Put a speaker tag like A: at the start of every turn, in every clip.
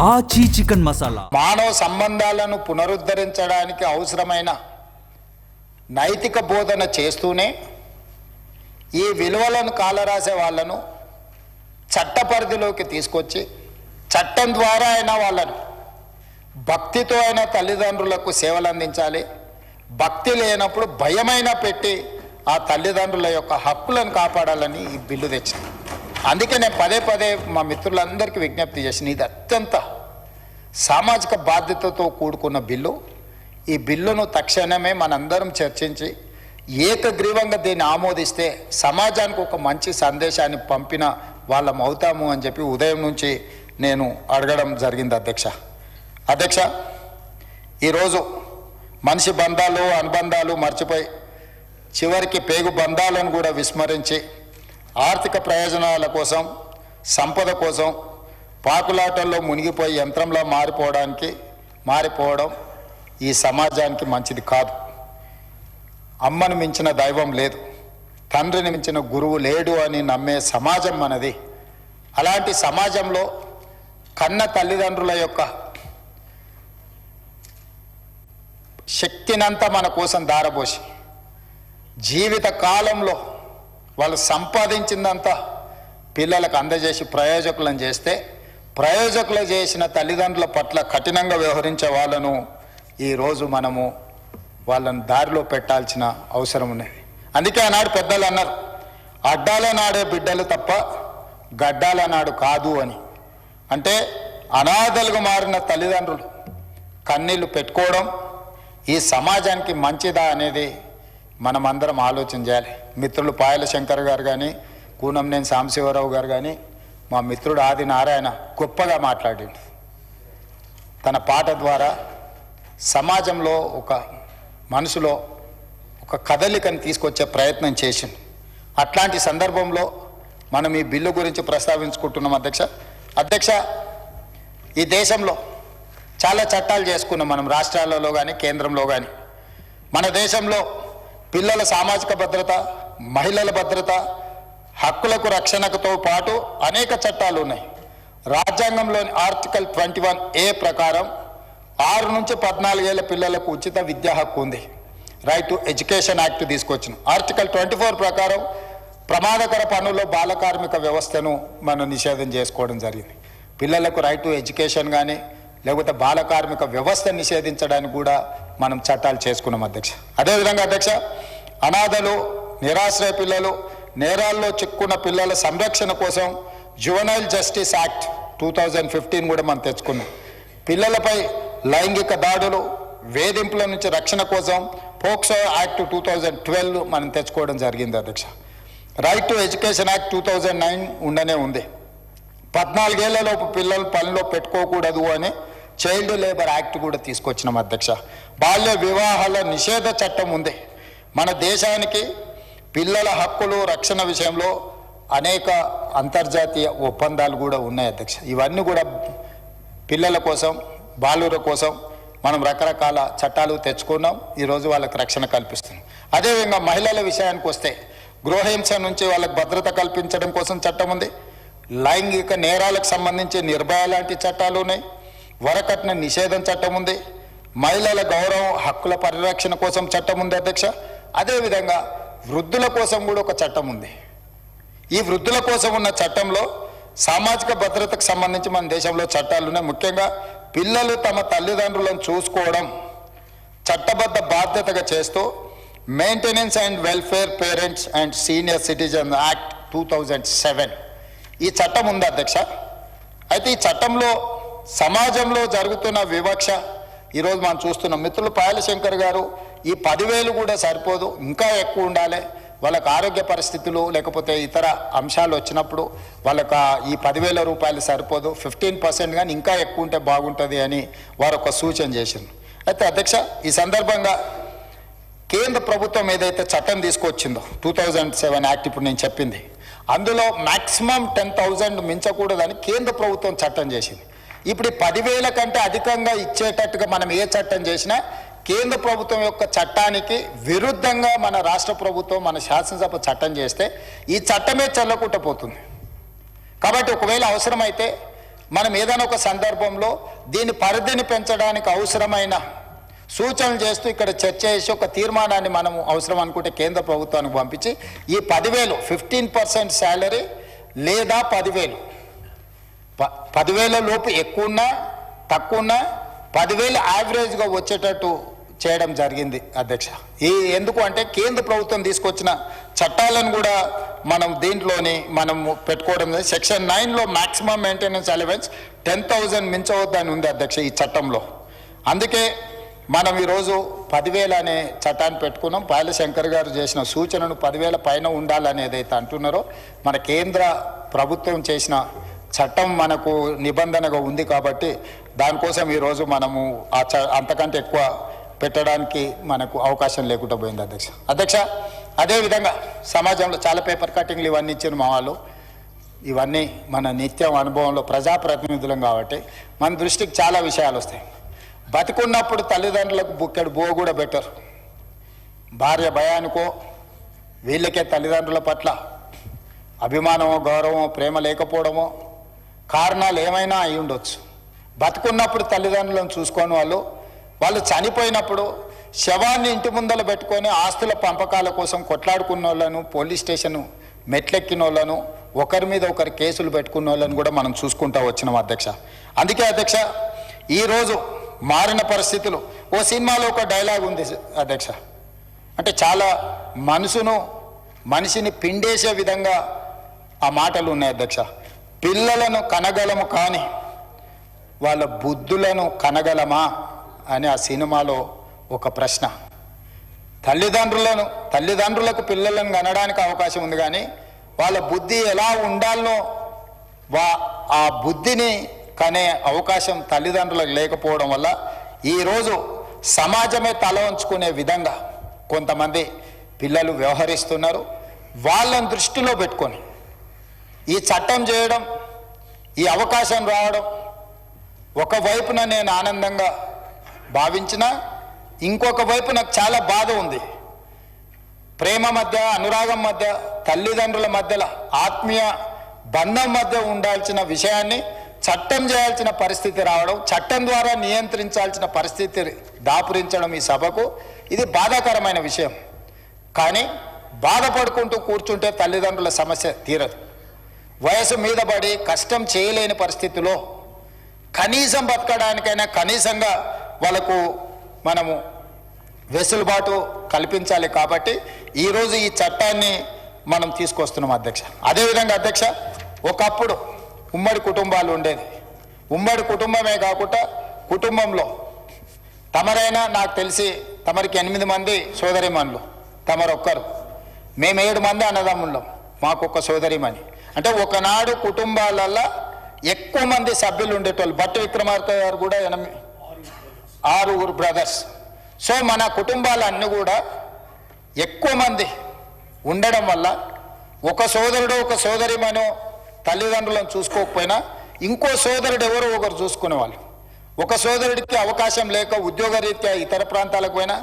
A: ఆచి చికెన్ మసాలా
B: మానవ సంబంధాలను పునరుద్ధరించడానికి అవసరమైన నైతిక బోధన చేస్తూనే ఈ విలువలను కాలరాసే వాళ్ళను చట్ట పరిధిలోకి తీసుకొచ్చి చట్టం ద్వారా అయినా వాళ్ళను భక్తితో అయినా తల్లిదండ్రులకు సేవలు అందించాలి. భక్తి లేనప్పుడు భయమైనా పెట్టి ఆ తల్లిదండ్రుల యొక్క హక్కులను కాపాడాలని ఈ బిల్లు తెచ్చింది. అందుకే నేను పదే పదే మా మిత్రులందరికీ విజ్ఞప్తి చేసిన ఇది అత్యంత సామాజిక బాధ్యతతో కూడుకున్న బిల్లు. ఈ బిల్లును తక్షణమే మనందరం చర్చించి ఏకగ్రీవంగా దీన్ని ఆమోదిస్తే సమాజానికి ఒక మంచి సందేశాన్ని పంపిన వాళ్ళం అవుతాము అని చెప్పి ఉదయం నుంచి నేను అడగడం జరిగింది. అధ్యక్ష, ఈరోజు మనిషి బంధాలు అనుబంధాలు మర్చిపోయి చివరికి పేగు బంధాలను కూడా విస్మరించి ఆర్థిక ప్రయోజనాల కోసం సంపద కోసం పాకులాటల్లో మునిగిపోయి యంత్రంలో మారిపోవడం ఈ సమాజానికి మంచిది కాదు. అమ్మను మించిన దైవం లేదు, తండ్రిని మించిన గురువు లేడు అని నమ్మే సమాజం మనది. అలాంటి సమాజంలో కన్న తల్లిదండ్రుల యొక్క శక్తినంతా మన కోసం దారబోసి జీవిత కాలంలో వాళ్ళు సంపాదించిందంతా పిల్లలకు అందజేసి ప్రయోజకులను చేస్తే ప్రయోజకులు చేసిన తల్లిదండ్రుల పట్ల కఠినంగా వ్యవహరించే వాళ్ళను ఈరోజు మనము వాళ్ళని దారిలో పెట్టాల్సిన అవసరం ఉన్నది. అందుకే ఆనాడు పెద్దలు అన్నారు, అడ్డాల నాడే బిడ్డలు తప్ప గడ్డాల నాడు కాదు అని. అంటే అనాథలుగా మారిన తల్లిదండ్రులు కన్నీళ్లు పెట్టుకోవడం ఈ సమాజానికి మంచిదా అనేది మనమందరం ఆలోచన చేయాలి. మిత్రులు పాయల శంకర్ గారు కానీ కూనంనేని సాంబశివరావు గారు కానీ మా మిత్రుడు ఆది నారాయణ గొప్పగా మాట్లాడింది. తన పాట ద్వారా సమాజంలో ఒక మనసులో ఒక కదలికను తీసుకొచ్చే ప్రయత్నం చేసింది. అట్లాంటి సందర్భంలో మనం ఈ బిల్లు గురించి ప్రస్తావించుకుంటున్నాం. అధ్యక్ష, ఈ దేశంలో చాలా చట్టాలు చేసుకున్నాం మనం, రాష్ట్రాలలో కానీ కేంద్రంలో కానీ. మన దేశంలో పిల్లల సామాజిక భద్రత, మహిళల భద్రత, హక్కులకు రక్షణతో పాటు అనేక చట్టాలు ఉన్నాయి. రాజ్యాంగంలోని ఆర్టికల్ 21A ప్రకారం 6 నుంచి 14 ఏళ్ల పిల్లలకు ఉచిత విద్యా హక్కు ఉంది. రైట్ టు ఎడ్యుకేషన్ యాక్ట్ తీసుకొచ్చిన ఆర్టికల్ 24 ప్రకారం ప్రమాదకర పనుల్లో బాల కార్మిక వ్యవస్థను మనం నిషేధం చేసుకోవడం జరిగింది. పిల్లలకు రైట్ టు ఎడ్యుకేషన్ కానీ లేకపోతే బాల కార్మిక వ్యవస్థ నిషేధించడానికి కూడా మనం చట్టాలు చేసుకున్నాం. అదేవిధంగా అనాథలు, నిరాశ్రయ పిల్లలు, నేరాల్లో చిక్కున్న పిల్లల సంరక్షణ కోసం జువెనైల్ జస్టిస్ యాక్ట్ 2015 కూడా మనం తెచ్చుకున్నాం. పిల్లలపై లైంగిక దాడులు, వేధింపుల నుంచి రక్షణ కోసం పోక్సో యాక్ట్ 2012 మనం తెచ్చుకోవడం జరిగింది. రైట్ టు ఎడ్యుకేషన్ యాక్ట్ 2009 ఉండనే ఉంది. 14 ఏళ్లలోపు పిల్లలు పనిలో పెట్టుకోకూడదు అని చైల్డ్ లేబర్ యాక్ట్ కూడా తీసుకొచ్చినాం. బాల్య వివాహాల నిషేధ చట్టం ఉంది. మన దేశానికి పిల్లల హక్కులు రక్షణ విషయంలో అనేక అంతర్జాతీయ ఒప్పందాలు కూడా ఉన్నాయి. ఇవన్నీ కూడా పిల్లల కోసం, బాలుర కోసం మనం రకరకాల చట్టాలు తెచ్చుకున్నాం. ఈరోజు వాళ్ళకి రక్షణ కల్పిస్తున్నాం. అదేవిధంగా మహిళల విషయానికి వస్తే గృహహింస నుంచి వాళ్ళకి భద్రత కల్పించడం కోసం చట్టం ఉంది. లైంగిక నేరాలకు సంబంధించి నిర్భయ లాంటి చట్టాలు ఉన్నాయి. వరకట్న నిషేధం చట్టం ఉంది. మహిళల గౌరవం, హక్కుల పరిరక్షణ కోసం చట్టం ఉంది. అదేవిధంగా వృద్ధుల కోసం కూడా ఒక చట్టం ఉంది. ఈ వృద్ధుల కోసం ఉన్న చట్టంలో సామాజిక భద్రతకు సంబంధించి మన దేశంలో చట్టాలు ఉన్నాయి. ముఖ్యంగా పిల్లలు తమ తల్లిదండ్రులను చూసుకోవడం చట్టబద్ధ బాధ్యతగా చేస్తూ maintenance and welfare parents and senior citizen act 2007 ఈ చట్టం ఉంది. అయితే ఈ చట్టంలో సమాజంలో జరుగుతున్న వివక్ష ఈరోజు మనం చూస్తున్నాం. మిత్రులు పాయల శంకర్ గారు ఈ 10,000 కూడా సరిపోదు, ఇంకా ఎక్కువ ఉండాలి. వాళ్ళకి ఆరోగ్య పరిస్థితులు లేకపోతే ఇతర అంశాలు వచ్చినప్పుడు వాళ్ళకి ఈ 10,000 రూపాయలు సరిపోదు, 15% కానీ ఇంకా ఎక్కువ ఉంటే బాగుంటుంది అని వారు ఒక సూచన చేసింది. అయితే ఈ సందర్భంగా కేంద్ర ప్రభుత్వం ఏదైతే చట్టం తీసుకొచ్చిందో 2007 యాక్ట్, ఇప్పుడు నేను చెప్పింది, అందులో మ్యాక్సిమం 10,000 మించకూడదని కేంద్ర ప్రభుత్వం చట్టం చేసింది. ఇప్పుడు 10,000 కంటే అధికంగా ఇచ్చేటట్టుగా మనం ఏ చట్టం చేసినా కేంద్ర ప్రభుత్వం యొక్క చట్టానికి విరుద్ధంగా మన రాష్ట్ర ప్రభుత్వం, మన శాసనసభ చట్టం చేస్తే ఈ చట్టమే చెల్లకుండా పోతుంది. కాబట్టి ఒకవేళ అవసరమైతే మనం ఏదైనా ఒక సందర్భంలో దీని పరిధిని పెంచడానికి అవసరమైన సూచనలు చేస్తూ ఇక్కడ చర్చ చేసి ఒక తీర్మానాన్ని మనం అవసరం అనుకుంటే కేంద్ర ప్రభుత్వానికి పంపించి ఈ 10,000 15% శాలరీ లేదా 10,000 లోపు ఎక్కువన్నా తక్కువన్నా 10,000 యావరేజ్గా వచ్చేటట్టు చేయడం జరిగింది అధ్యక్ష. ఎందుకు అంటే కేంద్ర ప్రభుత్వం తీసుకొచ్చిన చట్టాలను కూడా మనం దీంట్లోని మనం పెట్టుకోవడం. సెక్షన్ 9లో మ్యాక్సిమం మెయింటెనెన్స్ అలవెన్స్ 10,000 మించవద్దని ఉంది అధ్యక్ష ఈ చట్టంలో. అందుకే మనం ఈరోజు 10,000 అనే చట్టాన్ని పెట్టుకున్నాం. పాయల శంకర్ గారు చేసిన సూచనను 10,000 పైన ఉండాలని ఏదైతే అంటున్నారో మన కేంద్ర ప్రభుత్వం చేసిన చట్టం మనకు నిబంధనగా ఉంది కాబట్టి దానికోసం ఈరోజు మనము అంతకంటే ఎక్కువ పెట్టడానికి మనకు అవకాశం లేకుండా పోయింది అధ్యక్ష. అదేవిధంగా సమాజంలో చాలా పేపర్ కటింగ్లు ఇవన్నీ ఇచ్చిన మా వాళ్ళు, ఇవన్నీ మన నిత్యం అనుభవంలో ప్రజాప్రతినిధులం కాబట్టి మన దృష్టికి చాలా విషయాలు వస్తాయి. బతికున్నప్పుడు తల్లిదండ్రులకు బుక్కెడు బో కూడా బెటర్, భార్య భయానికో వీళ్ళకే తల్లిదండ్రుల పట్ల అభిమానమో గౌరవమో ప్రేమ లేకపోవడమో కారణాలు ఏమైనా అయి ఉండొచ్చు. బతుకున్నప్పుడు తల్లిదండ్రులను చూసుకొని వాళ్ళు చనిపోయినప్పుడు శవాన్ని ఇంటి ముందర పెట్టుకొని ఆస్తుల పంపకాల కోసం కొట్లాడుకున్న వాళ్ళను, పోలీస్ స్టేషన్ మెట్లెక్కిన వాళ్ళను, ఒకరి మీద ఒకరి కేసులు పెట్టుకున్న వాళ్ళను కూడా మనం చూసుకుంటూ వచ్చినాం అధ్యక్ష. అందుకే అధ్యక్ష ఈరోజు మారిన పరిస్థితులు, ఓ సినిమాలో ఒక డైలాగ్ ఉంది అధ్యక్ష, అంటే చాలా మనిషిని పిండేసే విధంగా ఆ మాటలు ఉన్నాయి అధ్యక్ష. పిల్లలను కనగలము కానీ వాళ్ళ బుద్ధులను కనగలమా అని ఆ సినిమాలో ఒక ప్రశ్న. తల్లిదండ్రులకు పిల్లలను కనడానికి అవకాశం ఉంది కానీ వాళ్ళ బుద్ధి ఎలా ఉండాలనో ఆ బుద్ధిని కనే అవకాశం తల్లిదండ్రులకు లేకపోవడం వల్ల ఈరోజు సమాజమే తల వంచుకునే విధంగా కొంతమంది పిల్లలు వ్యవహరిస్తున్నారు. వాళ్ళని దృష్టిలో పెట్టుకొని ఈ చట్టం చేయడం, ఈ అవకాశం రావడం ఒకవైపున నేను ఆనందంగా భావించిన, ఇంకొక వైపు నాకు చాలా బాధ ఉంది. ప్రేమ మధ్య, అనురాగం మధ్య, తల్లిదండ్రుల మధ్యలో ఆత్మీయ బంధం మధ్య ఉండాల్సిన విషయాన్ని చట్టం చేయాల్సిన పరిస్థితి రావడం, చట్టం ద్వారా నియంత్రించాల్సిన పరిస్థితి దాపురించడం ఈ సభకు ఇది బాధాకరమైన విషయం. కానీ బాధపడుకుంటూ కూర్చుంటే తల్లిదండ్రుల సమస్య తీరదు. వయసు మీద పడి కష్టం చేయలేని పరిస్థితిలో కనీసం బతకడానికైనా కనీసంగా వాళ్ళకు మనము వెసులుబాటు కల్పించాలి. కాబట్టి ఈరోజు ఈ చట్టాన్ని మనం తీసుకొస్తున్నాం అధ్యక్ష. అదేవిధంగా అధ్యక్ష ఒకప్పుడు ఉమ్మడి కుటుంబాలు ఉండేది. ఉమ్మడి కుటుంబమే కాకుండా కుటుంబంలో తమరైనా, నాకు తెలిసి తమరికి 8 మంది సోదరిమణులు, తమరొక్కరు, మేము 7 మంది అన్నదమ్ముళ్ళం, మాకొక సోదరిమణి. అంటే ఒకనాడు కుటుంబాలల్లో ఎక్కువ మంది సభ్యులు ఉండేటోళ్ళు. భట్టి విక్రమార్క గారు కూడా 6 బ్రదర్స్. సో మన కుటుంబాలన్నీ కూడా ఎక్కువ మంది ఉండడం వల్ల ఒక సోదరుడు ఒక సోదరిమనో తల్లిదండ్రులను చూసుకోకపోయినా ఇంకో సోదరుడు ఎవరో ఒకరు చూసుకునేవాళ్ళు. ఒక సోదరుడికి అవకాశం లేక ఉద్యోగరీత్యా ఇతర ప్రాంతాలకు పోయినా,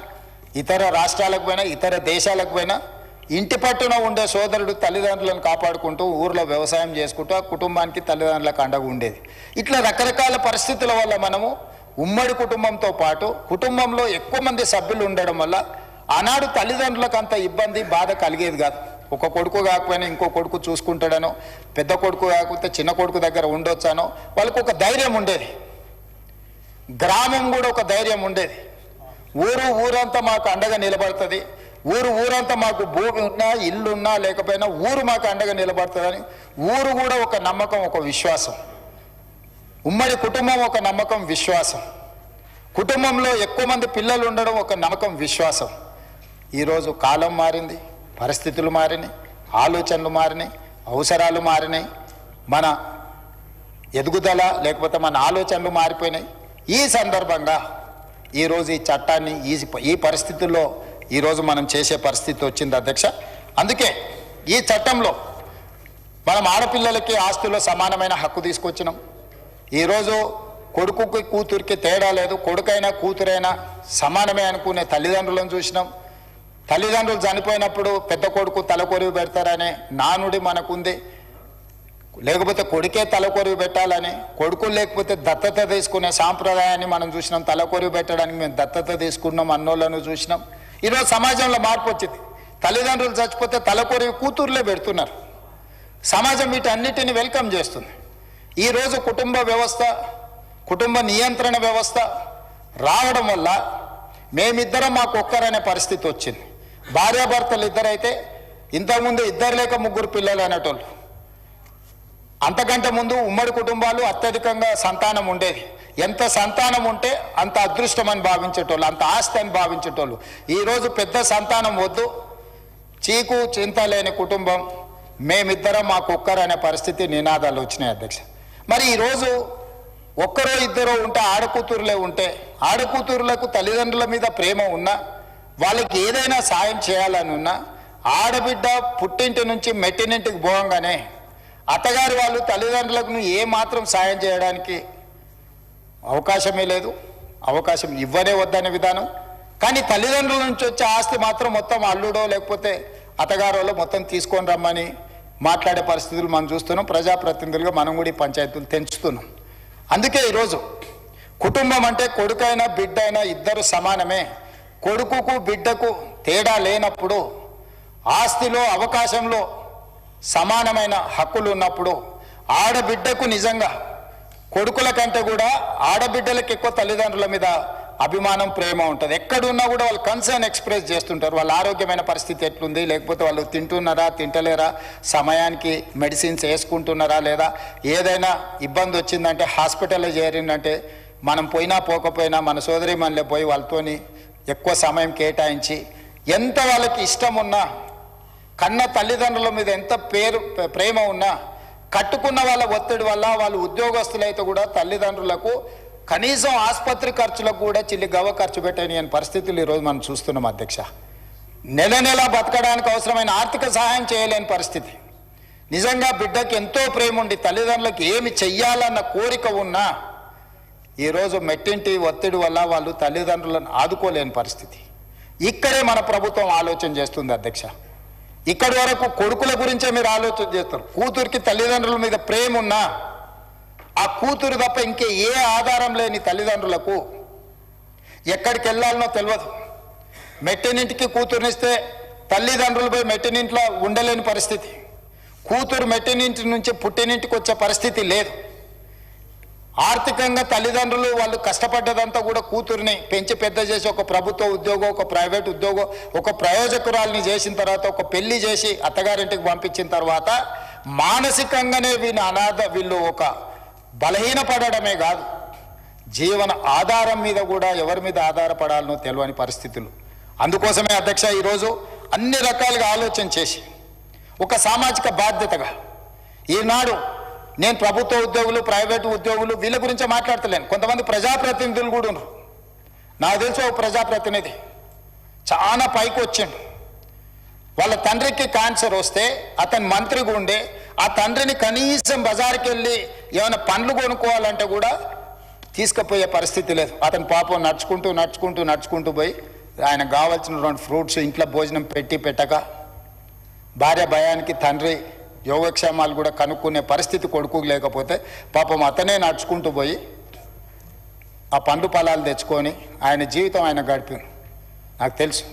B: ఇతర రాష్ట్రాలకు పోయినా, ఇతర దేశాలకు పోయినా ఇంటి పట్టున ఉండే సోదరుడు తల్లిదండ్రులను కాపాడుకుంటూ ఊర్లో వ్యవసాయం చేసుకుంటూ ఆ కుటుంబానికి తల్లిదండ్రులకు అండగా ఉండేది. ఇట్లా రకరకాల పరిస్థితుల వల్ల మనము ఉమ్మడి కుటుంబంతో పాటు కుటుంబంలో ఎక్కువ మంది సభ్యులు ఉండడం వల్ల ఆనాడు తల్లిదండ్రులకు అంత ఇబ్బంది బాధ కలిగేది కాదు. ఒక కొడుకు కాకపోయినా ఇంకో కొడుకు చూసుకుంటాడనో, పెద్ద కొడుకు కాకపోతే చిన్న కొడుకు దగ్గర ఉండొచ్చానో వాళ్ళకు ఒక ధైర్యం ఉండేది. గ్రామం కూడా ఒక ధైర్యం ఉండేది. ఊరంతా మాకు అండగా నిలబడుతుంది, ఊరంతా మాకు భూమి ఉన్నా ఇల్లు ఉన్నా లేకపోయినా ఊరు మాకు అండగా నిలబడుతుందని ఊరు కూడా ఒక నమ్మకం, ఒక విశ్వాసం. ఉమ్మడి కుటుంబం ఒక నమ్మకం, విశ్వాసం. కుటుంబంలో ఎక్కువ మంది పిల్లలు ఉండడం ఒక నమ్మకం, విశ్వాసం. ఈరోజు కాలం మారింది, పరిస్థితులు మారినాయి, ఆలోచనలు మారినాయి, అవసరాలు మారినాయి, మన ఎదుగుదల లేకపోతే మన ఆలోచనలు మారిపోయినాయి. ఈ సందర్భంగా ఈరోజు ఈ చట్టాన్ని ఈ పరిస్థితుల్లో ఈరోజు మనం చేసే పరిస్థితి వచ్చింది అధ్యక్ష. అందుకే ఈ చట్టంలో మనం ఆడపిల్లలకి ఆస్తుల్లో సమానమైన హక్కు తీసుకొచ్చినాం. ఈరోజు కొడుకుకి కూతురికి తేడా లేదు, కొడుకైనా కూతురైనా సమానమే అనుకునే తల్లిదండ్రులను చూసినాం. తల్లిదండ్రులు చనిపోయినప్పుడు పెద్ద కొడుకు తలకొరివి పెడతారనే నానుడి మనకుంది. లేకపోతే కొడుకే తలకొరివి పెట్టాలని, కొడుకులు లేకపోతే దత్తత తీసుకునే సాంప్రదాయాన్ని మనం చూసినాం. తలకొరివి పెట్టడానికి మేము దత్తత తీసుకున్నాం అన్నోళ్ళను చూసినాం. ఈరోజు సమాజంలో మార్పు వచ్చింది. తల్లిదండ్రులు చచ్చిపోతే తలకొరివి కూతుర్లే పెడుతున్నారు. సమాజం వీటన్నిటిని వెల్కమ్ చేస్తుంది. ఈరోజు కుటుంబ వ్యవస్థ, కుటుంబ నియంత్రణ వ్యవస్థ రావడం వల్ల మేమిద్దరం మాకు ఒక్కరనే పరిస్థితి వచ్చింది. భార్యాభర్తలు ఇద్దరైతే ఇంతకుముందు ఇద్దరు లేక ముగ్గురు పిల్లలు అనేటోళ్ళు. అంతకంటే ముందు ఉమ్మడి కుటుంబాలు అత్యధికంగా సంతానం ఉండేది. ఎంత సంతానం ఉంటే అంత అదృష్టం అని భావించేటోళ్ళు, అంత ఆస్తి అని భావించేటోళ్ళు. ఈరోజు పెద్ద సంతానం వద్దు, చీకు చింత లేని కుటుంబం, మేమిద్దరం మాకు ఒక్కరు అనే పరిస్థితి నినాదాలు వచ్చినాయి అధ్యక్ష. మరి ఈరోజు ఒక్కరో ఇద్దరో ఉంటే, ఆడకూతురులే ఉంటే, ఆడకూతురులకు తల్లిదండ్రుల మీద ప్రేమ ఉన్నా, వాళ్ళకి ఏదైనా సాయం చేయాలని ఉన్నా, ఆడబిడ్డ పుట్టింటి నుంచి మెట్టినింటికి పోగానే అత్తగారి వాళ్ళు తల్లిదండ్రులకు ఏ మాత్రం సాయం చేయడానికి అవకాశమే లేదు, అవకాశం ఇవ్వనే వద్దనే విధానం. కానీ తల్లిదండ్రుల నుంచి వచ్చే ఆస్తి మాత్రం మొత్తం అల్లుడో లేకపోతే అత్తగారోలో మొత్తం తీసుకొని రమ్మని మాట్లాడే పరిస్థితులు మనం చూస్తున్నాం. ప్రజాప్రతినిధులుగా మనం కూడా ఈ పంచాయతీలు తెంచుతున్నాం. అందుకే ఈరోజు కుటుంబం అంటే కొడుకైనా బిడ్డైనా ఇద్దరు సమానమే. కొడుకుకు బిడ్డకు తేడా లేనప్పుడు, ఆస్తిలో అవకాశంలో సమానమైన హక్కులు ఉన్నప్పుడు, ఆడబిడ్డకు నిజంగా కొడుకుల కంటే కూడా ఆడబిడ్డలకు ఎక్కువ తల్లిదండ్రుల మీద అభిమానం, ప్రేమ ఉంటుంది. ఎక్కడున్నా కూడా వాళ్ళు కన్సర్న్ ఎక్స్ప్రెస్ చేస్తుంటారు. వాళ్ళ ఆరోగ్యమైన పరిస్థితి ఎట్లుంది, లేకపోతే వాళ్ళు తింటున్నారా తింటలేరా, సమయానికి మెడిసిన్స్ వేసుకుంటున్నారా లేదా, ఏదైనా ఇబ్బంది వచ్చిందంటే హాస్పిటల్లో చేరిందంటే మనం పోయినా పోకపోయినా మన సోదరి మనలే పోయి వాళ్ళతోని ఎక్కువ సమయం కేటాయించి, ఎంత వాళ్ళకి ఇష్టం ఉన్నా, కన్న తల్లిదండ్రుల మీద ఎంత ప్రేమ ఉన్నా, కట్టుకున్న వాళ్ళ ఒత్తిడి వల్ల వాళ్ళు ఉద్యోగస్తులైతే కూడా తల్లిదండ్రులకు కనీసం ఆసుపత్రి ఖర్చులకు కూడా చిల్లి గవ్వ ఖర్చు పెట్టని అనే పరిస్థితులు ఈరోజు మనం చూస్తున్నాం అధ్యక్ష. నెల నెల బతకడానికి అవసరమైన ఆర్థిక సహాయం చేయలేని పరిస్థితి. నిజంగా బిడ్డకి ఎంతో ప్రేమ ఉండి తల్లిదండ్రులకు ఏమి చెయ్యాలన్న కోరిక ఉన్నా ఈరోజు మెట్టింటి ఒత్తిడి వల్ల వాళ్ళు తల్లిదండ్రులను ఆదుకోలేని పరిస్థితి. ఇక్కడే మన ప్రభుత్వం ఆలోచన చేస్తుంది అధ్యక్ష. ఇక్కడి వరకు కొడుకుల గురించే మీరు ఆలోచన చేస్తారు. కూతురికి తల్లిదండ్రుల మీద ప్రేమ ఉన్నా, ఆ కూతురు తప్ప ఇంకే ఏ ఆధారం లేని తల్లిదండ్రులకు ఎక్కడికి వెళ్ళాలనో తెలియదు. మెట్టినింటికి కూతురునిస్తే తల్లిదండ్రులపై మెట్టినింట్లో ఉండలేని పరిస్థితి. కూతురు మెట్టినింటి నుంచి పుట్టినింటికి వచ్చే పరిస్థితి లేదు. ఆర్థికంగా తల్లిదండ్రులు వాళ్ళు కష్టపడ్డదంతా కూడా కూతుర్ని పెంచి పెద్ద చేసి ఒక ప్రభుత్వ ఉద్యోగం, ఒక ప్రైవేట్ ఉద్యోగం, ఒక ప్రయోజకురాల్ని చేసిన తర్వాత, ఒక పెళ్లి చేసి అత్తగారింటికి పంపించిన తర్వాత మానసికంగానే వీళ్ళు ఒక బలహీనపడమే కాదు, జీవన ఆధారం మీద కూడా ఎవరి మీద ఆధారపడాలనో తెలియని పరిస్థితులు. అందుకోసమే అధ్యక్ష ఈరోజు అన్ని రకాలుగా ఆలోచన చేసి ఒక సామాజిక బాధ్యతగా ఈనాడు నేను ప్రభుత్వ ఉద్యోగులు, ప్రైవేటు ఉద్యోగులు వీళ్ళ గురించే మాట్లాడతలేను. కొంతమంది ప్రజాప్రతినిధులు కూడా ఉన్నారు. నాకు తెలిసి ఒక ప్రజాప్రతినిధి చాలా పైకి వచ్చిండు. వాళ్ళ తండ్రికి క్యాన్సర్ వస్తే అతను మంత్రిగా ఉండే, ఆ తండ్రిని కనీసం బజార్కి వెళ్ళి ఏమైనా పండ్లు కొనుక్కోవాలంటే కూడా తీసుకుపోయే పరిస్థితి లేదు. అతను పాపం నడుచుకుంటూ పోయి ఆయనకు కావాల్సినటువంటి ఫ్రూట్స్ ఇంట్లో భోజనం పెట్టక, భార్య భయానికి తండ్రి యోగక్షేమాలు కూడా కనుక్కునే పరిస్థితి కొడుకు లేకపోతే పాపం అతనే నడుచుకుంటూ పోయి ఆ పండు పొలాలు తెచ్చుకొని ఆయన జీవితం ఆయన గడిపాను. నాకు తెలుసు.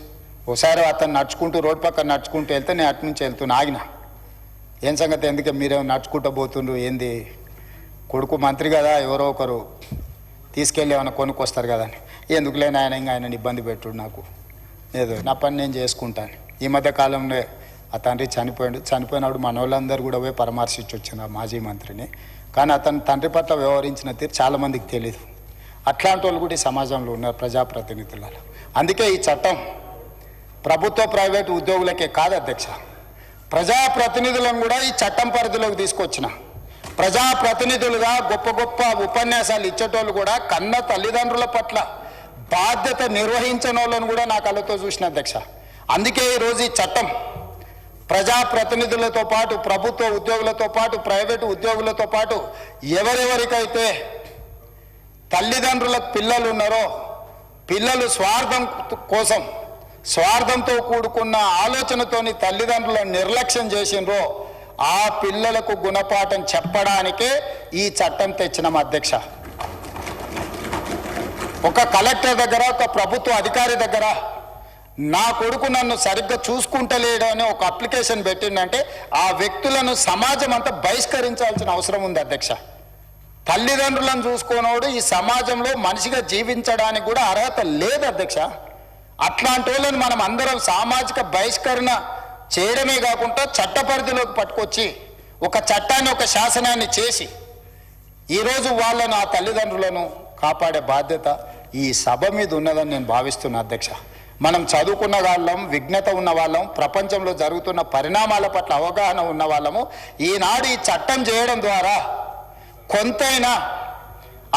B: ఒకసారి అతను నడుచుకుంటూ రోడ్డు పక్కన నడుచుకుంటూ వెళ్తే నేను అటు నుంచి వెళ్తున్నా, ఆగిన. ఏం సంగతి, ఎందుకే మీరేమో నడుచుకుంటూ పోతుండ్రు, ఏంది, కొడుకు మంత్రి కదా, ఎవరో ఒకరు తీసుకెళ్ళి ఏమైనా కొనుక్కొస్తారు కదా అని. ఎందుకులేని ఆయనని ఇబ్బంది పెట్టుడు, నాకు ఏదో నా పని నేను చేసుకుంటాను. ఈ మధ్య కాలంలో ఆ తండ్రి చనిపోయినప్పుడు మన వాళ్ళందరూ కూడా పోయి పరామర్శించి వచ్చిన మాజీ మంత్రిని. కానీ అతను తండ్రి పట్ల వ్యవహరించిన తీరు చాలామందికి తెలియదు. అట్లాంటి వాళ్ళు కూడా ఈ సమాజంలో ఉన్నారు ప్రజాప్రతినిధులలో. అందుకే ఈ చట్టం ప్రభుత్వ ప్రైవేటు ఉద్యోగులకే కాదు అధ్యక్ష, ప్రజాప్రతినిధులను కూడా ఈ చట్టం పరిధిలోకి తీసుకొచ్చిన. ప్రజాప్రతినిధులుగా గొప్ప గొప్ప ఉపన్యాసాలు ఇచ్చేటోళ్ళు కూడా కన్న తల్లిదండ్రుల పట్ల బాధ్యత నిర్వహించిన వాళ్ళని కూడా నా కళ్ళతో చూసిన అధ్యక్ష. అందుకే ఈరోజు ఈ చట్టం ప్రజాప్రతినిధులతో పాటు, ప్రభుత్వ ఉద్యోగులతో పాటు, ప్రైవేటు ఉద్యోగులతో పాటు ఎవరెవరికైతే తల్లిదండ్రులకు పిల్లలు ఉన్నారో, పిల్లలు స్వార్థంతో కూడుకున్న ఆలోచనతోని తల్లిదండ్రులను నిర్లక్ష్యం చేసినరో ఆ పిల్లలకు గుణపాఠం చెప్పడానికే ఈ చట్టం తెచ్చినాం అధ్యక్ష. ఒక కలెక్టర్ దగ్గర, ఒక ప్రభుత్వ అధికారి దగ్గర నా కొడుకు నన్ను సరిగ్గా చూసుకుంటలేడు అని ఒక అప్లికేషన్ పెట్టిందంటే ఆ వ్యక్తులను సమాజం అంతా బహిష్కరించాల్సిన అవసరం ఉంది అధ్యక్ష. తల్లిదండ్రులను చూసుకోనోడు ఈ సమాజంలో మనిషిగా జీవించడానికి కూడా అర్హత లేదు అధ్యక్ష. అట్లాంటి వాళ్ళని మనం అందరం సామాజిక బహిష్కరణ చేయడమే కాకుండా చట్ట పరిధిలోకి పట్టుకొచ్చి ఒక చట్టాన్ని, ఒక శాసనాన్ని చేసి ఈరోజు వాళ్ళను, ఆ తల్లిదండ్రులను కాపాడే బాధ్యత ఈ సభ మీద ఉన్నదని నేను భావిస్తున్నా అధ్యక్ష. మనం చదువుకున్న వాళ్ళం, విజ్ఞత ఉన్న వాళ్ళం, ప్రపంచంలో జరుగుతున్న పరిణామాల పట్ల అవగాహన ఉన్న వాళ్ళము. ఈనాడు ఈ చట్టం చేయడం ద్వారా కొంతైనా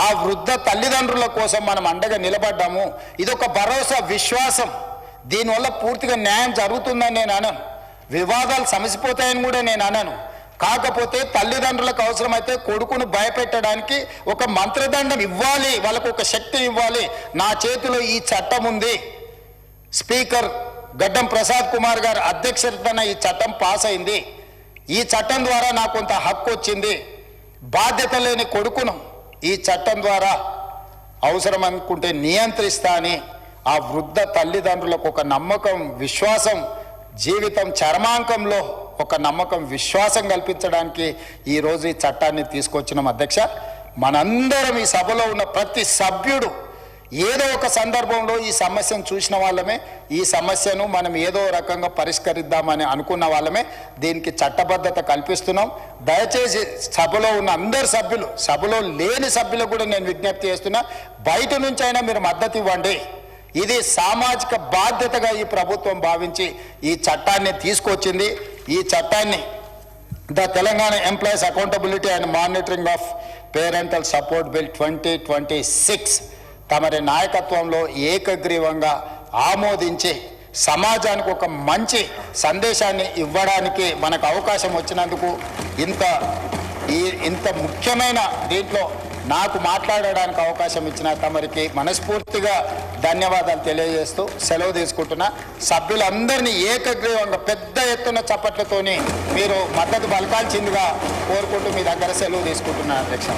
B: ఆ వృద్ధ తల్లిదండ్రుల కోసం మనం అండగా నిలబడ్డాము. ఇదొక భరోసా, విశ్వాసం. దీనివల్ల పూర్తిగా న్యాయం జరుగుతుందని నేను అనను, వివాదాలు సమసిపోతాయని కూడా నేను అనను. కాకపోతే తల్లిదండ్రులకు అవసరమైతే కొడుకును భయపెట్టడానికి ఒక మంత్రదండం ఇవ్వాలి, వాళ్ళకు ఒక శక్తి ఇవ్వాలి. నా చేతిలో ఈ చట్టం ఉంది, స్పీకర్ గడ్డం ప్రసాద్ కుమార్ గారు అధ్యక్షతన ఈ చట్టం పాస్ అయింది, ఈ చట్టం ద్వారా నాకు కొంత హక్కు వచ్చింది, బాధ్యత లేని కొడుకును ఈ చట్టం ద్వారా అవసరం అనుకుంటే నియంత్రిస్తా అని ఆ వృద్ధ తల్లిదండ్రులకు ఒక నమ్మకం, విశ్వాసం, జీవితం చర్మాంకంలో ఒక నమ్మకం, విశ్వాసం కల్పించడానికి ఈరోజు ఈ చట్టాన్ని తీసుకొచ్చినాం అధ్యక్ష. మనందరం ఈ సభలో ఉన్న ప్రతి సభ్యుడు ఏదో ఒక సందర్భంలో ఈ సమస్యను చూసిన వాళ్ళమే, ఈ సమస్యను మనం ఏదో రకంగా పరిష్కరిద్దామని అనుకున్న వాళ్ళమే. దీనికి చట్టబద్ధత కల్పిస్తున్నాం. దయచేసి సభలో ఉన్న అందరు సభ్యులు, సభలో లేని సభ్యులకు కూడా నేను విజ్ఞప్తి చేస్తున్నా, బయట నుంచి అయినా మీరు మద్దతు ఇవ్వండి. ఇది సామాజిక బాధ్యతగా ఈ ప్రభుత్వం భావించి ఈ చట్టాన్ని తీసుకొచ్చింది. ఈ చట్టాన్ని the Telangana employees accountability and monitoring of parental support bill 2026 తమరి నాయకత్వంలో ఏకగ్రీవంగా ఆమోదించి సమాజానికి ఒక మంచి సందేశాన్ని ఇవ్వడానికి మనకు అవకాశం వచ్చినందుకు, ఇంత ముఖ్యమైన దీంట్లో నాకు మాట్లాడడానికి అవకాశం ఇచ్చిన తమరికి మనస్ఫూర్తిగా ధన్యవాదాలు తెలియజేస్తూ సెలవు తీసుకుంటున్నా. సభ్యులందరినీ ఏకగ్రీవంగా పెద్ద ఎత్తున చప్పట్లతోని మీరు మద్దతు పలకాల్సిందిగా కోరుకుంటూ మీ దగ్గర సెలవు తీసుకుంటున్నాను అధ్యక్ష.